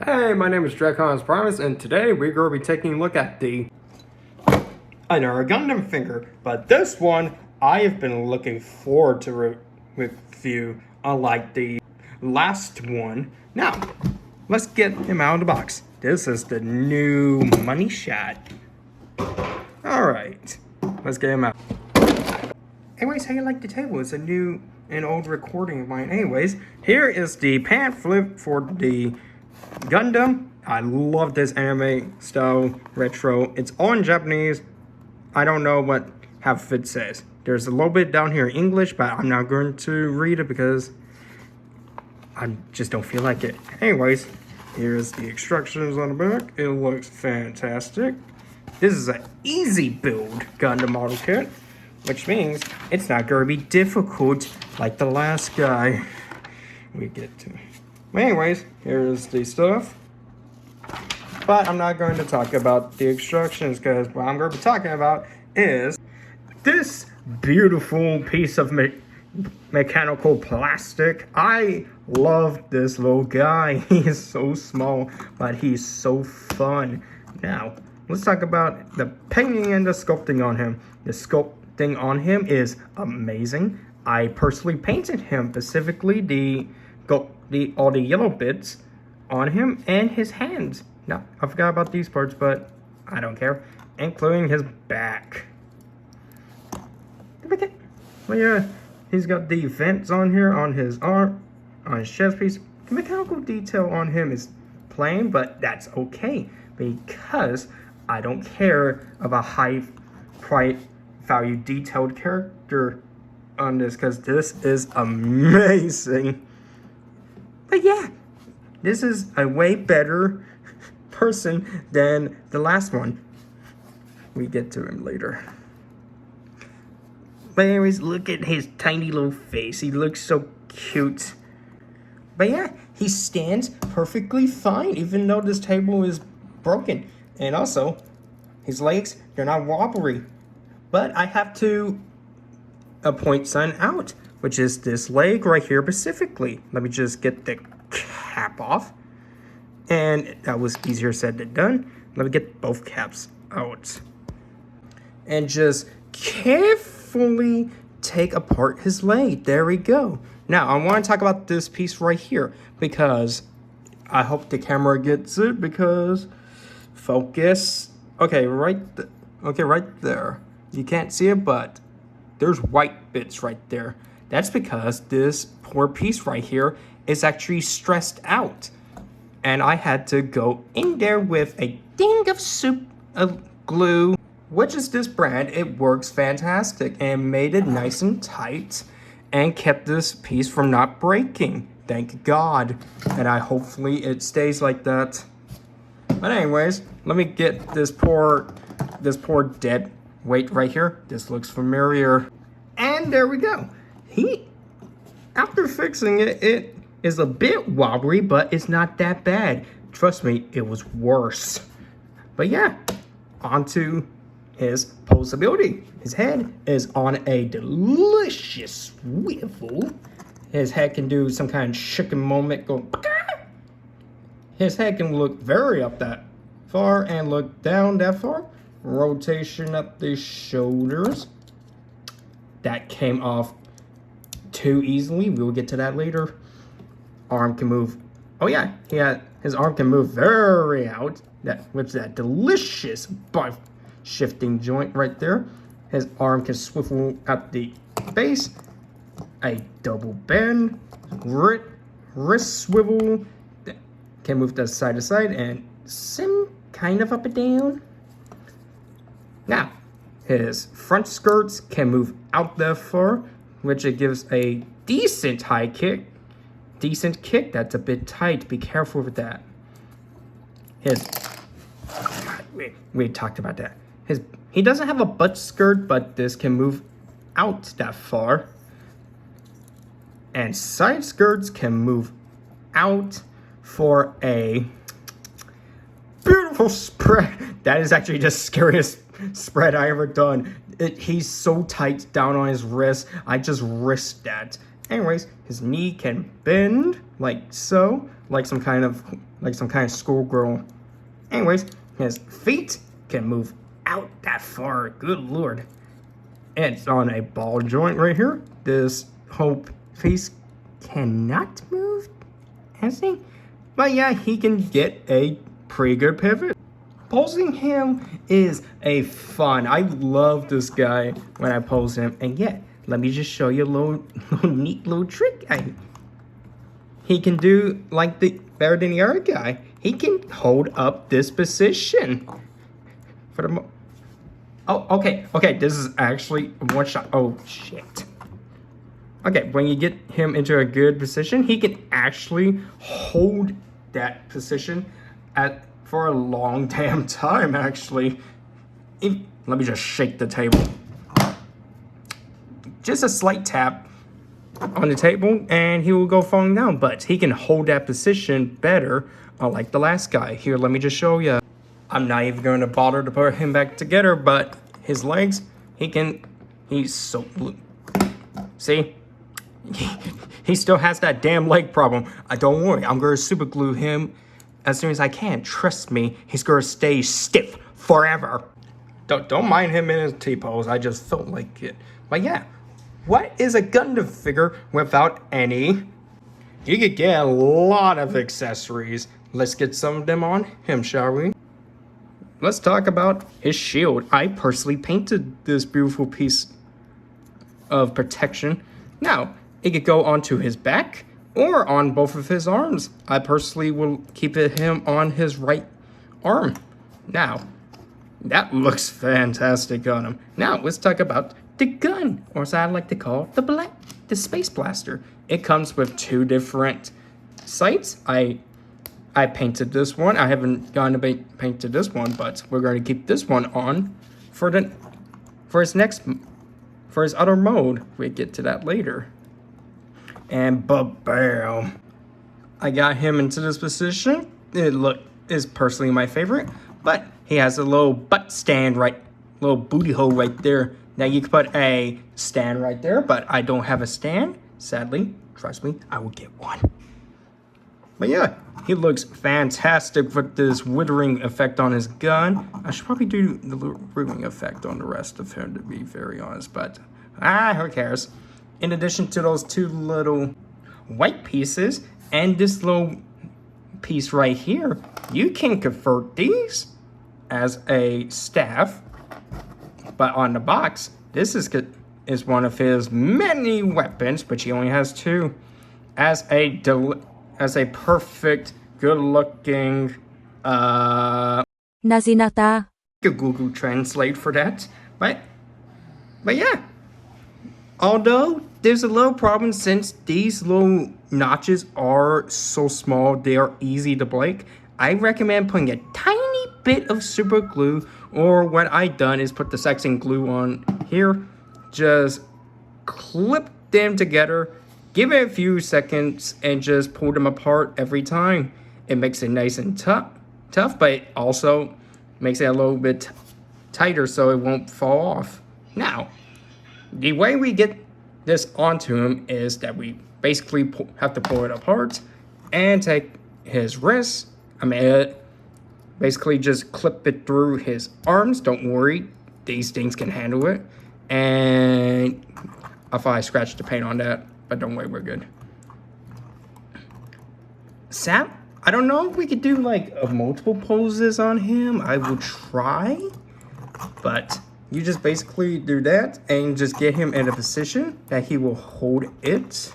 Hey, my name is Dracon's Primus, and today we're going to be taking a look at another Gundam figure. But this one, I have been looking forward to review, unlike the last one. Now, let's get him out of the box. This is the new Money Shot. Alright, let's get him out. Anyways, how you like the table? It's an old recording of mine. Anyways, here is the pamphlet for the Gundam. I love this anime style retro. It's all in Japanese. I don't know what half of it says. There's a little bit down here in English, but I'm not going to read it because I just don't feel like it. Anyways, here's the instructions on the back. It looks fantastic. This is an easy build Gundam model kit, which means it's not going to be difficult like the last guy we get to. Anyways, here's the stuff. But I'm not going to talk about the instructions because what I'm going to be talking about is this beautiful piece of mechanical plastic. I love this little guy. He is so small, but he's so fun. Now, let's talk about the painting and the sculpting on him. The sculpting on him is amazing. I personally painted him, specifically all the yellow bits on him and his hands. No, I forgot about these parts, but I don't care. Including his back. Well, yeah, he's got the vents on here on his arm, on his chest piece. The mechanical detail on him is plain, but that's okay because I don't care of a high price value detailed character on this because this is amazing. But yeah, this is a way better person than the last one. We get to him later. But anyways, look at his tiny little face. He looks so cute. But yeah, he stands perfectly fine even though this table is broken. And also, his legs, they're not wobbly. But I have to point something out, which is this leg right here specifically. Let me just get the cap off. And that was easier said than done. Let me get both caps out. And just carefully take apart his leg. There we go. Now, I want to talk about this piece right here because I hope the camera gets it because focus. Okay, right there. You can't see it, but there's white bits right there. That's because this poor piece right here is actually stressed out. And I had to go in there with a ding of glue, which is this brand. It works fantastic and made it nice and tight and kept this piece from not breaking. Thank God. And hopefully it stays like that. But anyways, let me get this poor dead weight right here. This looks familiar. And there we go. After fixing it, it is a bit wobbly, but it's not that bad. Trust me, it was worse. But yeah, onto his posability. His head is on a delicious swivel. His head can do some kind of chicken moment. His head can look very up that far and look down that far. Rotation up the shoulders. That came off too easily. We will get to that later. Arm can move. Oh yeah, his arm can move very out. Which that delicious butt shifting joint right there. His arm can swivel at the base. A double bend, wrist swivel. Can move that side to side and some kind of up and down. Now, his front skirts can move out that far, which it gives a decent high kick. Decent kick, that's a bit tight. Be careful with that. We talked about that. He doesn't have a butt skirt, but this can move out that far. And side skirts can move out for a beautiful spread. That is actually the scariest spread I ever done. He's so tight down on his wrist. I just risked that. Anyways, his knee can bend like so, like some kind of like some kind of schoolgirl. Anyways, his feet can move out that far. Good lord. It's on a ball joint right here. This whole piece cannot move, I think. But yeah, he can get a pretty good pivot. Posing him is a fun. I love this guy when I pose him. And yeah, let me just show you a little neat little trick. He can do like better than the other guy. He can hold up this position. Oh, okay, this is actually one shot. Oh, shit. Okay, when you get him into a good position, he can actually hold that position for a long damn time, actually. Let me just shake the table. Just a slight tap on the table, and he will go falling down, but he can hold that position better, unlike the last guy. Here, let me just show you. I'm not even going to bother to put him back together, but his legs, he's so, see? He still has that damn leg problem. Don't worry, I'm going to super glue him as soon as I can. Trust me, he's going to stay stiff forever. Don't mind him in his T-pose, I just felt like it. But yeah, what is a Gundam figure without any? You could get a lot of accessories. Let's get some of them on him, shall we? Let's talk about his shield. I personally painted this beautiful piece of protection. Now, it could go onto his back or on both of his arms. I personally will keep him on his right arm. Now, that looks fantastic on him. Now, let's talk about the gun, or as I like to call the Space Blaster. It comes with two different sights. I painted this one. I haven't gone to painted this one, but we're going to keep this one on for his other mode. We get to that later. And bam, I got him into this position. It is personally my favorite, but he has a little butt stand little booty hole right there. Now you can put a stand right there, but I don't have a stand. Sadly, trust me, I will get one. But yeah, he looks fantastic with this withering effect on his gun. I should probably do the withering effect on the rest of him, to be very honest, but who cares? In addition to those two little white pieces and this little piece right here, you can convert these as a staff. But on the box, this is one of his many weapons, but he only has two, as a perfect, good-looking, Nazinata. Google Translate for that. But yeah. Although there's a little problem since these little notches are so small, they are easy to break. I recommend putting a tiny bit of super glue, or what I've done is put the section glue on here. Just clip them together, give it a few seconds, and just pull them apart every time. It makes it nice and tough, but it also makes it a little bit tighter so it won't fall off. Now, the way we get this onto him is that we basically have to pull it apart and take his wrist. Basically just clip it through his arms. Don't worry, these things can handle it. And I thought I scratched the paint on that, but don't worry, we're good. Sam, I don't know if we could do like multiple poses on him. I will try, but you just basically do that and just get him in a position that he will hold it.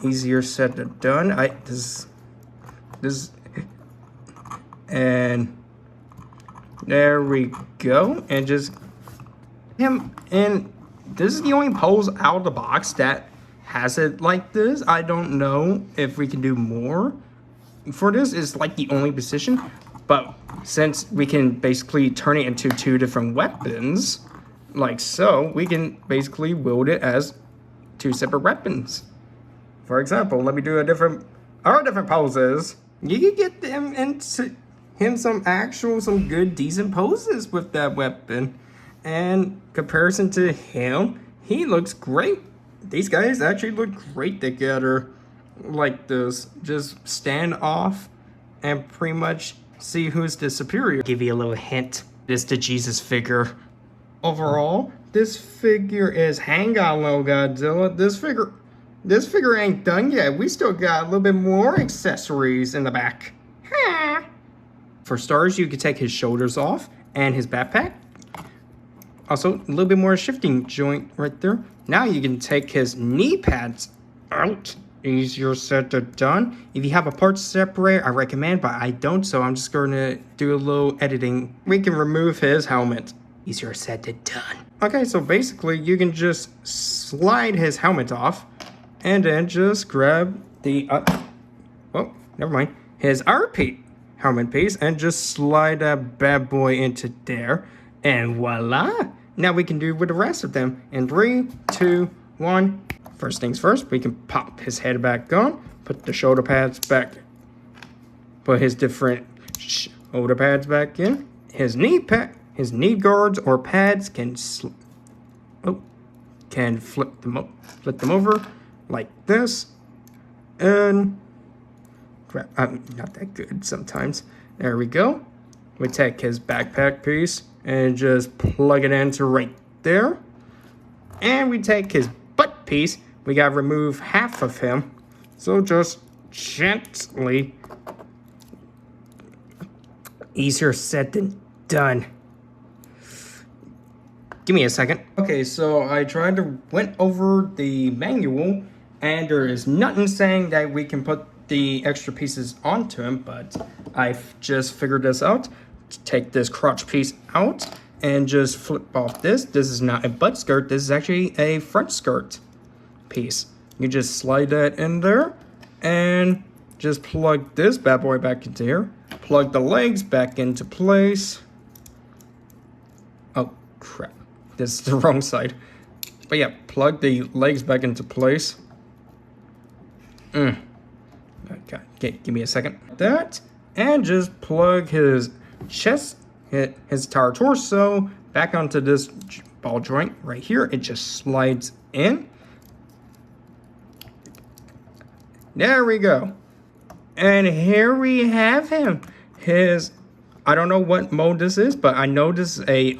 Easier said than done. And there we go. And just him. And this is the only pose out of the box that has it like this. I don't know if we can do more. For this, it's like the only position. But since we can basically turn it into two different weapons, like so, we can basically wield it as two separate weapons. For example, let me do different poses. You can get them into some good, decent poses with that weapon. And comparison to him, he looks great. These guys actually look great together like this. Just stand off and pretty much see who's the superior. Give you a little hint. This is the Jesus figure. Overall, this figure is hang on, little Godzilla. This figure ain't done yet. We still got a little bit more accessories in the back. For stars, you could take his shoulders off and his backpack. Also, a little bit more shifting joint right there. Now you can take his knee pads out. Easier said than done. If you have a parts separator, I recommend, but I don't, so I'm just going to do a little editing. We can remove his helmet. Easier said than done. Okay, so basically you can just slide his helmet off and then just grab the, oh, never mind, his RP helmet piece and just slide that bad boy into there. And voila! Now we can do with the rest of them. In 3, 2, 1. First things first, we can pop his head back on, put the shoulder pads back, put his different shoulder pads back in. His knee guards or pads can flip them over like this, and I'm not that good sometimes. There we go. We take his backpack piece and just plug it into right there, and we take his butt piece. We gotta remove half of him, so just gently. Easier said than done. Give me a second. Okay, so I went over the manual, and there is nothing saying that we can put the extra pieces onto him, but I've just figured this out. Take this crotch piece out and just flip off this. This is not a butt skirt, this is actually a front skirt piece. You just slide that in there and just plug this bad boy back into here. Plug the legs back into place. Oh crap, this is the wrong side. But yeah, plug the legs back into place. Okay, give me a second. That, and just plug his chest, his entire torso back onto this ball joint right here. It just slides in. There we go. And here we have him. I don't know what mode this is, but I know this is a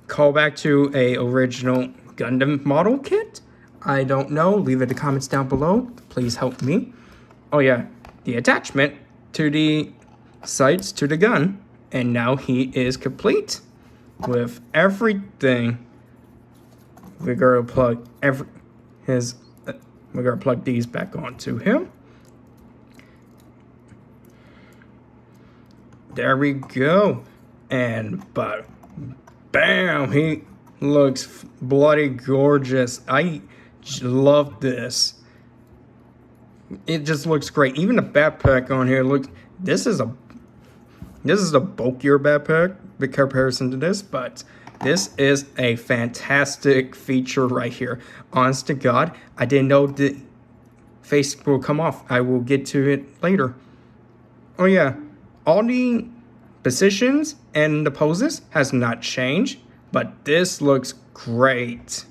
callback to a original Gundam model kit. I don't know. Leave it in the comments down below. Please help me. Oh yeah, the attachment to the sights to the gun. And now he is complete with everything. We're gonna plug we're gonna plug these back onto him. There we go. And bam, he looks bloody gorgeous. I love this. It just looks great. Even the backpack on here looks. This is a bulkier backpack in comparison to this, but this is a fantastic feature right here. Honest to God, I didn't know the face will come off. I will get to it later. Oh yeah, all the positions and the poses has not changed, but this looks great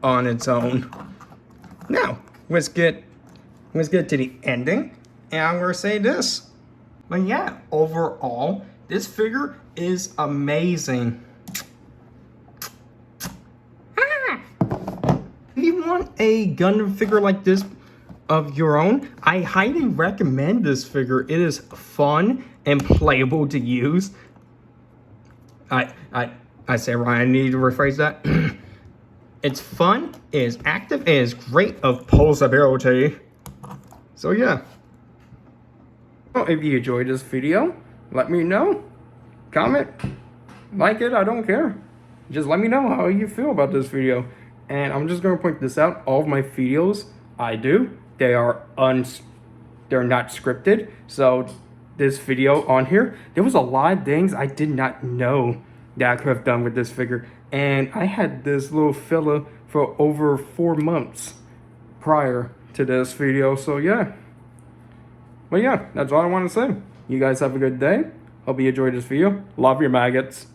on its own. Now, let's get to the ending, and I'm gonna say this. But yeah, overall, this figure is amazing. If you want a Gundam figure like this of your own, I highly recommend this figure. It is fun and playable to use. I say wrong, I need to rephrase that. It's fun, it is active, it is great of pulsability. So yeah. Well, if you enjoyed this video, let me know. Comment, like it, I don't care. Just let me know how you feel about this video. And I'm just gonna point this out, all of my videos I do, they're not scripted. So this video on here, there was a lot of things I did not know that I could have done with this figure. And I had this little filler for over 4 months prior to this video, so yeah. But yeah, that's all I want to say. You guys have a good day. Hope you enjoyed this video. Love your maggots.